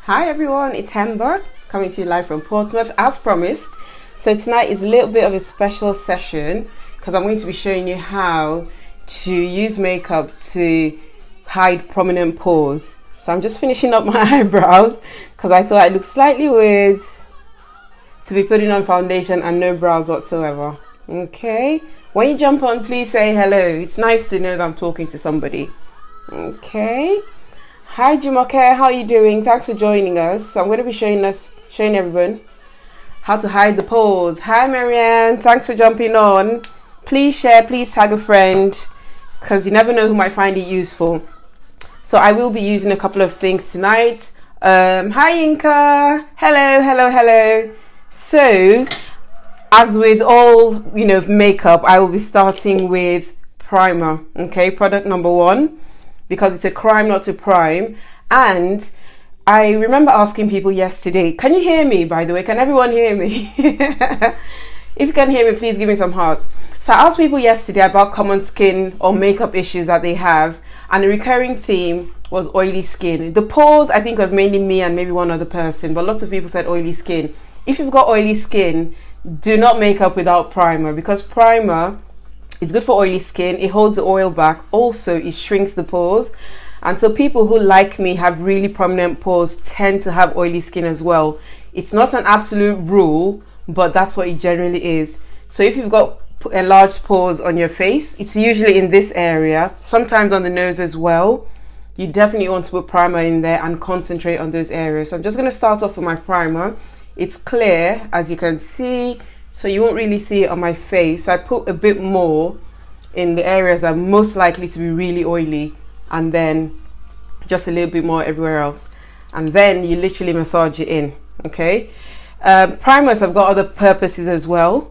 Hi everyone, it's Amber coming to you live from Portsmouth as promised. So tonight is a little bit of a special session because I'm going to be showing you how to use makeup to hide prominent pores. So I'm just finishing up my eyebrows because I thought I looked slightly weird to be putting on foundation and no brows whatsoever. Okay, when you jump on, please say hello. It's nice to know that I'm talking to somebody. Okay. Hi Younique, how are you doing? Thanks for joining us. So I'm going to be showing everyone how to hide the pores. Hi Marianne, thanks for jumping on. Please share, please tag a friend because you never know who might find it useful. So I will be using a couple of things tonight. Hi Inka, hello. So as with all makeup, I will be starting with primer. Okay, product number 1. Because it's a crime not to prime. And I remember asking people yesterday, can you hear me, by the way? Can everyone hear me? If you can hear me, please give me some hearts. So I asked people yesterday about common skin or makeup issues that they have. And the recurring theme was oily skin. The pores, I think, was mainly me and maybe one other person. But lots of people said oily skin. If you've got oily skin, do not make up without primer. Because primer, it's good for oily skin. It holds the oil back. Also, it shrinks the pores. And so people who, like me, have really prominent pores tend to have oily skin as well. It's not an absolute rule, but that's what it generally is. So if you've got enlarged pores on your face, it's usually in this area, sometimes on the nose as well. You definitely want to put primer in there and concentrate on those areas. So I'm just going to start off with my primer. It's clear, as you can see, so you won't really see it on my face. So I put a bit more in the areas that are most likely to be really oily, and then just a little bit more everywhere else. And then you literally massage it in, okay? Primers have got other purposes as well.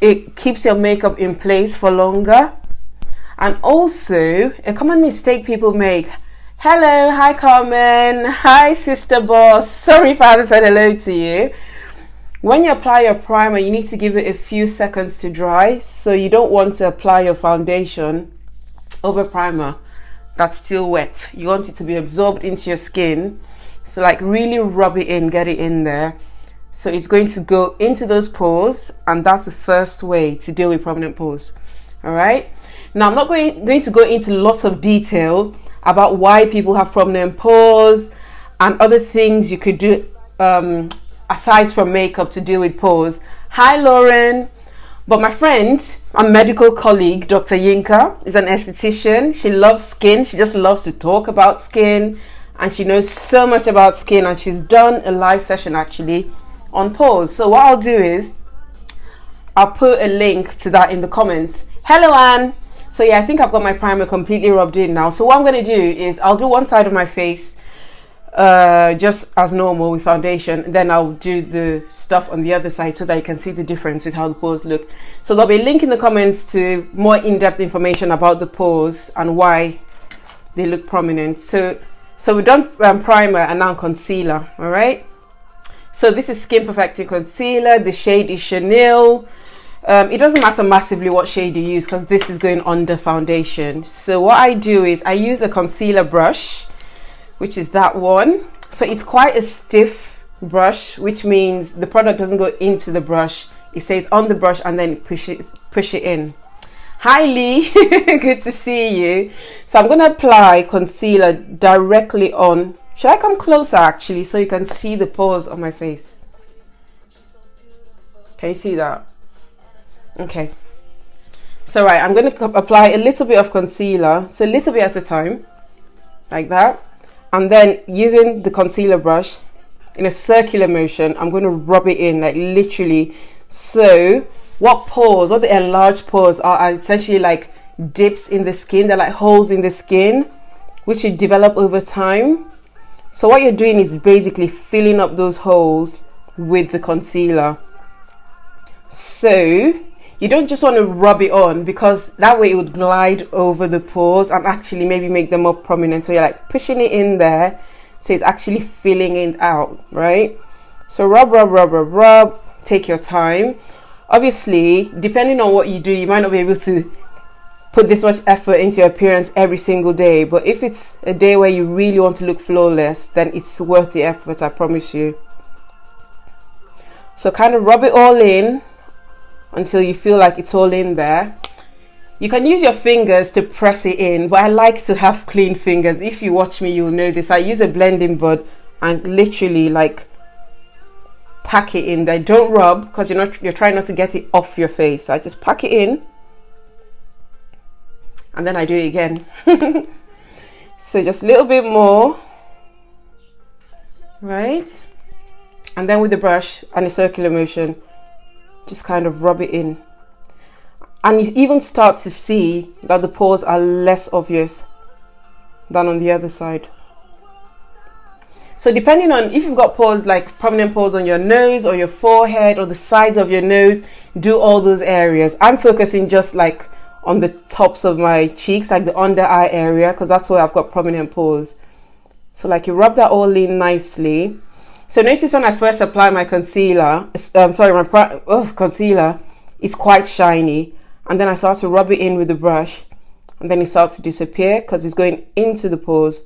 It keeps your makeup in place for longer. And also, a common mistake people make. Hello, hi Carmen, hi sister boss. Sorry if I haven't said hello to you. When you apply your primer, you need to give it a few seconds to dry. So you don't want to apply your foundation over primer that's still wet. You want it to be absorbed into your skin. So like really rub it in, get it in there. So it's going to go into those pores, and that's the first way to deal with prominent pores. All right. Now I'm not going to go into lots of detail about why people have prominent pores and other things you could do aside from makeup to deal with pores. Hi Lauren. But my friend, a medical colleague, Dr. Younique, is an esthetician. She loves skin. She just loves to talk about skin, and she knows so much about skin, and she's done a live session actually on pores. So what I'll do is I'll put a link to that in the comments. Hello Anne. So yeah, I think I've got my primer completely rubbed in now. So what I'm going to do is I'll do one side of my face just as normal with foundation, then I'll do the stuff on the other side so that you can see the difference with how the pores look. So there'll be a link in the comments to more in-depth information about the pores and why they look prominent. So we've done primer and now concealer. All right, so this is Skin Perfecting Concealer. The shade is Chanel. It doesn't matter massively what shade you use because this is going under foundation. So what I do is I use a concealer brush, which is that one. So it's quite a stiff brush, which means the product doesn't go into the brush. It stays on the brush and then push it in. Hi Lee, good to see you. So I'm going to apply concealer directly on. Should I come closer actually so you can see the pores on my face? Can you see that? Okay. So right, I'm going to apply a little bit of concealer. So a little bit at a time, like that. And then using the concealer brush in a circular motion, I'm going to rub it in like literally. So what the enlarged pores are essentially like dips in the skin. They're like holes in the skin, which you develop over time. So what you're doing is basically filling up those holes with the concealer. So you don't just want to rub it on because that way it would glide over the pores and actually maybe make them more prominent. So you're like pushing it in there so it's actually filling it out, right? So rub, take your time. Obviously, depending on what you do, you might not be able to put this much effort into your appearance every single day, but if it's a day where you really want to look flawless, then it's worth the effort, I promise you. So kind of rub it all in until you feel like it's all in there. You can use your fingers to press it in, but I like to have clean fingers. If you watch me, you'll know this. I use a blending board and literally like pack it in there. Don't rub, because you're trying not to get it off your face. So I just pack it in and then I do it again. So just a little bit more, right? And then with the brush and a circular motion, just kind of rub it in. And you even start to see that the pores are less obvious than on the other side. So depending on if you've got pores, like prominent pores on your nose or your forehead or the sides of your nose, do all those areas. I'm focusing just like on the tops of my cheeks, like the under eye area, because that's where I've got prominent pores. So like you rub that all in nicely. So notice when I first apply my concealer, concealer, it's quite shiny. And then I start to rub it in with the brush, and then it starts to disappear because it's going into the pores.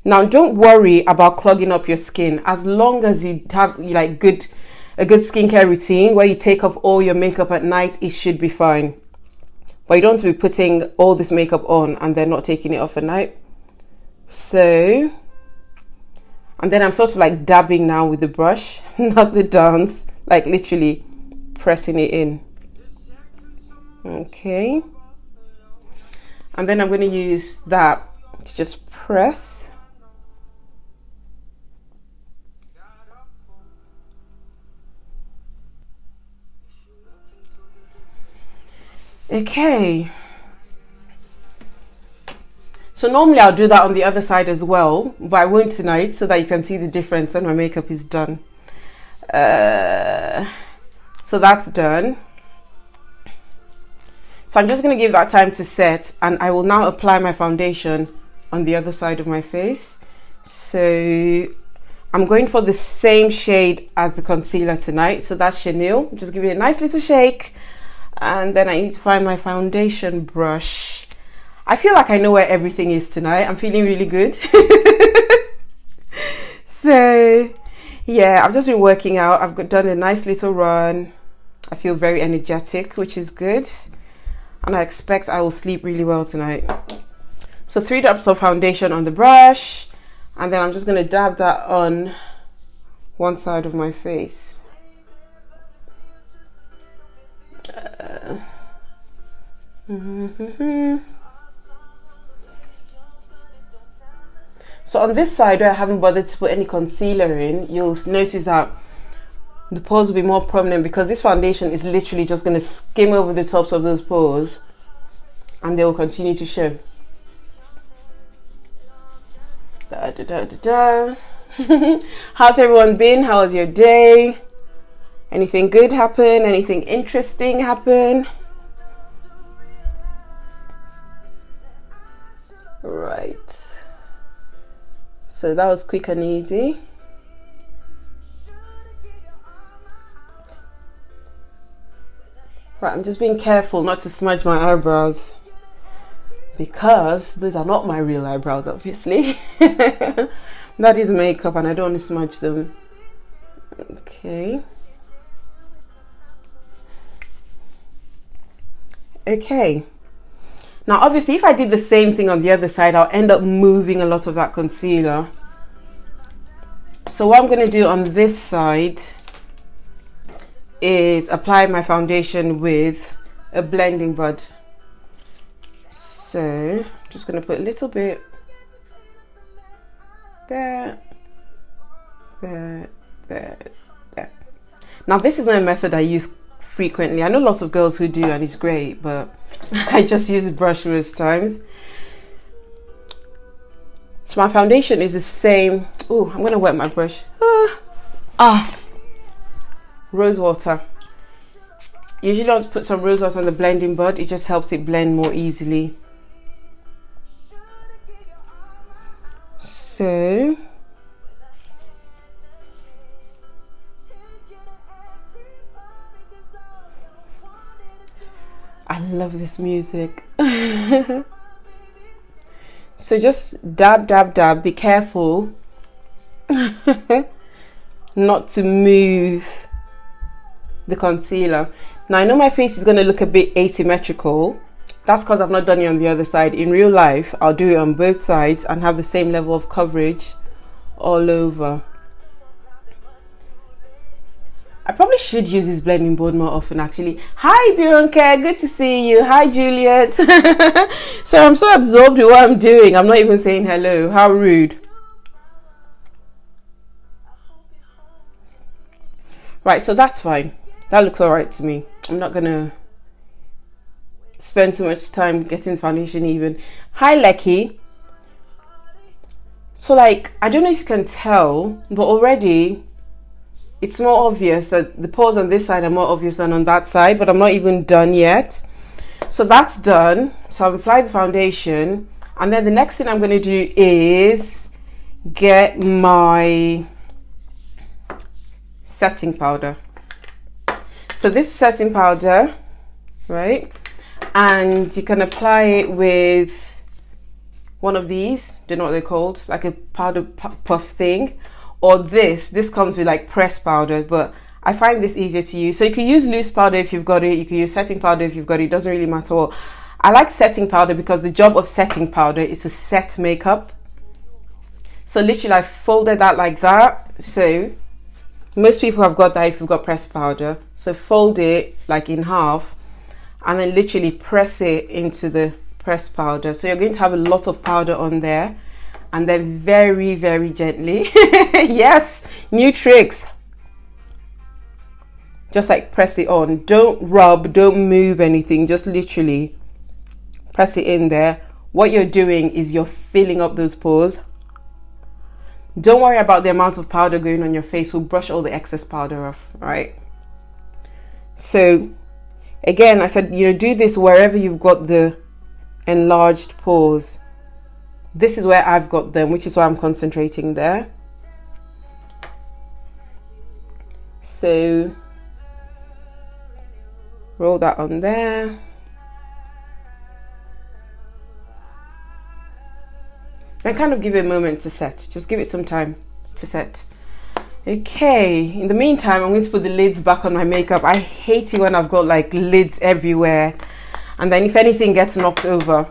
Now, don't worry about clogging up your skin. As long as you have like a good skincare routine where you take off all your makeup at night, it should be fine. But you don't want to be putting all this makeup on and then not taking it off at night. So, and then I'm sort of like dabbing now with the brush, not the dance, like literally pressing it in. Okay, and then I'm going to use that to just press. Okay, so normally I'll do that on the other side as well, but I won't tonight so that you can see the difference when my makeup is done. So that's done. So I'm just going to give that time to set, and I will now apply my foundation on the other side of my face. So I'm going for the same shade as the concealer tonight. So that's Chenille. Just give it a nice little shake. And then I need to find my foundation brush. I feel like I know where everything is tonight. I'm feeling really good. So yeah, I've just been working out. I've done a nice little run. I feel very energetic, which is good. And I expect I will sleep really well tonight. So 3 drops of foundation on the brush. And then I'm just going to dab that on one side of my face. So on this side where I haven't bothered to put any concealer in, you'll notice that the pores will be more prominent because this foundation is literally just going to skim over the tops of those pores and they will continue to show. How's everyone been? How was your day? Anything good happen? Anything interesting happen? Right. So that was quick and easy. Right, I'm just being careful not to smudge my eyebrows because those are not my real eyebrows, obviously. That is makeup and I don't want to smudge them. Okay. Okay. Now, obviously, if I did the same thing on the other side, I'll end up moving a lot of that concealer. So what I'm going to do on this side is apply my foundation with a blending board. So I'm just going to put a little bit there, there, there, there. Now, this is not a method I use frequently. I know lots of girls who do and it's great, but I just use a brush most times. So my foundation is the same. Oh, I'm gonna wet my brush. Rose water. Usually I'll put some rose water on the blending board. It just helps it blend more easily. So I love this music. So just dab, dab, dab. Be careful not to move the concealer. Now I know my face is going to look a bit asymmetrical. That's because I've not done it on the other side. In real life, I'll do it on both sides and have the same level of coverage all over. I probably should use this blending board more often actually. Hi Bironke, good to see you. Hi Juliet. So I'm so absorbed with what I'm doing. I'm not even saying hello. How rude. Right, so that's fine. That looks alright to me. I'm not gonna spend too much time getting foundation even. Hi Lecky. So like, I don't know if you can tell, but already it's more obvious that the pores on this side are more obvious than on that side, but I'm not even done yet. So that's done. So I've applied the foundation, and then the next thing I'm going to do is get my setting powder. So this setting powder, right? And you can apply it with one of these, don't know what they're called, like a powder puff thing. Or this comes with like pressed powder, but I find this easier to use. So you can use loose powder if you've got it. You can use setting powder if you've got it. It doesn't really matter what. I like setting powder because the job of setting powder is to set makeup. So literally I folded that like that. So most people have got that if you've got pressed powder. So fold it like in half and then literally press it into the pressed powder. So you're going to have a lot of powder on there. And then very, very gently, yes, new tricks. Just like press it on. Don't rub, don't move anything. Just literally press it in there. What you're doing is you're filling up those pores. Don't worry about the amount of powder going on your face. We'll brush all the excess powder off, right? So again, I said, do this wherever you've got the enlarged pores. This is where I've got them, which is why I'm concentrating there. So roll that on there. Then kind of give it a moment to set. Just give it some time to set. Okay, in the meantime, I'm going to put the lids back on my makeup. I hate it when I've got like lids everywhere. And then if anything gets knocked over,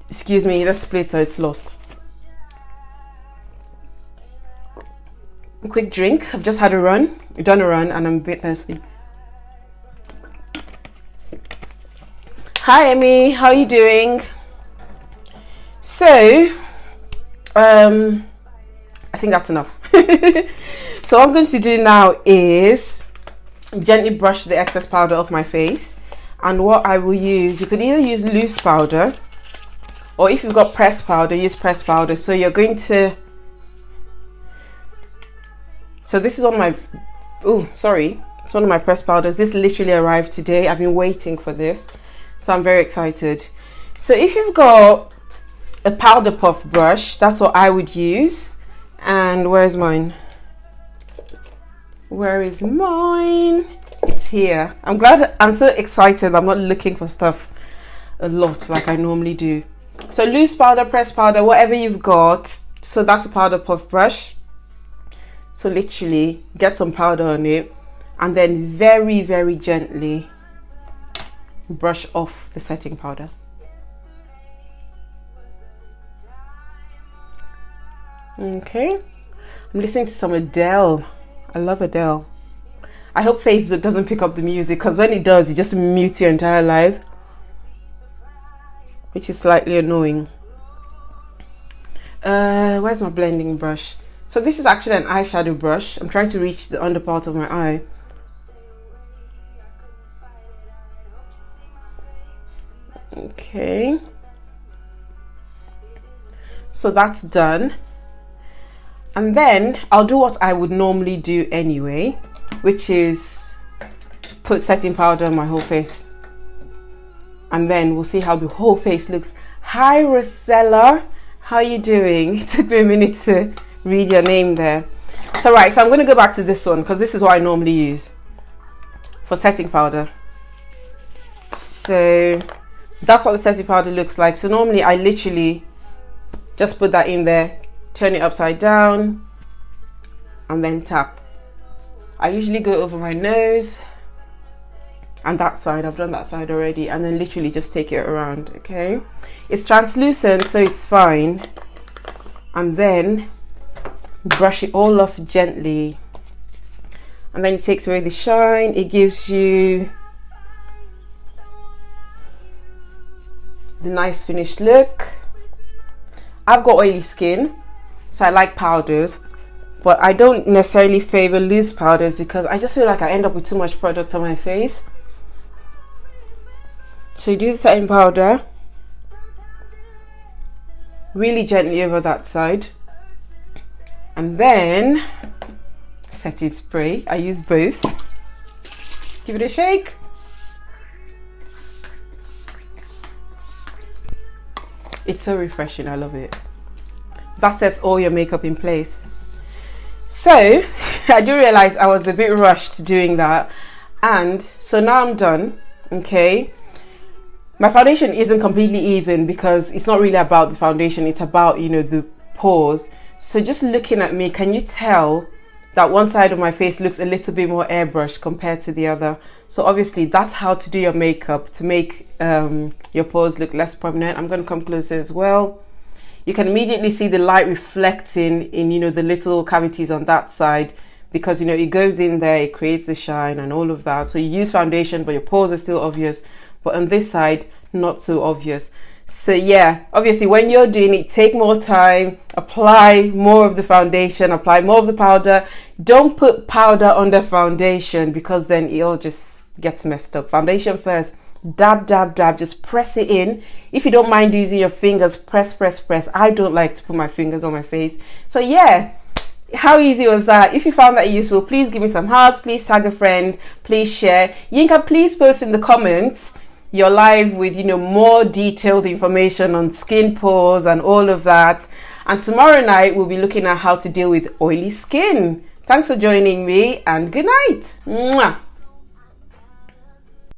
excuse me, let's split so it's lost. A quick drink. I've just had a run, done a run, and I'm a bit thirsty. Hi Emmy, how are you doing? So, I think that's enough. So what I'm going to do now is gently brush the excess powder off my face. And what I will use, you could either use loose powder, or if you've got pressed powder, use pressed powder. So you're going to, so this is on my, it's one of my pressed powders. This literally arrived today. I've been waiting for this, so I'm very excited. So if you've got a powder puff brush, that's what I would use. And where's mine? Where is mine? It's here. I'm so excited. I'm not looking for stuff a lot like I normally do. So loose powder, pressed powder, whatever you've got. So that's a powder puff brush. So literally get some powder on it and then very, very gently brush off the setting powder. Okay, I'm listening to some Adele. I love Adele. I hope Facebook doesn't pick up the music, because when it does, you just mute your entire live, which is slightly annoying. Where's my blending brush? So this is actually an eyeshadow brush. I'm trying to reach the under part of my eye. Okay, so that's done. And then I'll do what I would normally do anyway, which is put setting powder on my whole face. And then we'll see how the whole face looks. Hi Rosella, how are you doing? It took me a minute to read your name there. So right, so I'm going to go back to this one because this is what I normally use for setting powder. So That's what the setting powder looks like. So normally I literally just put that in there, turn it upside down, and then tap. I usually go over my nose and that side. I've done that side already, and then literally just take it around. Okay, it's translucent, so it's fine. And then brush it all off gently, and then it takes away the shine. It gives you the nice finished look. I've got oily skin, so I like powders, but I don't necessarily favor loose powders because I just feel like I end up with too much product on my face. So you do the setting powder really gently over that side, and then setting spray. I use both. Give it a shake. It's so refreshing. I love it. That sets all your makeup in place. So I do realize I was a bit rushed doing that, and so now I'm done. Okay, my foundation isn't completely even because it's not really about the foundation, it's about, you know, the pores. So just looking at me, can you tell that one side of my face looks a little bit more airbrushed compared to the other? So obviously that's how to do your makeup to make your pores look less prominent. I'm going to come closer as well. You can immediately see the light reflecting in, you know, the little cavities on that side, because, you know, it goes in there, it creates the shine and all of that. So you use foundation, but your pores are still obvious. But on this side, not so obvious. So yeah, obviously when you're doing it, take more time, apply more of the foundation, apply more of the powder. Don't put powder under foundation because then it all just gets messed up. Foundation first, dab, dab, dab, just press it in. If you don't mind using your fingers, press, press, press. I don't like to put my fingers on my face. So yeah, how easy was that? If you found that useful, please give me some hearts, please tag a friend, please share. Yinka, please post in the comments your live with, you know, more detailed information on skin pores and all of that. And tomorrow night we'll be looking at how to deal with oily skin. Thanks for joining me, and good night. Mwah.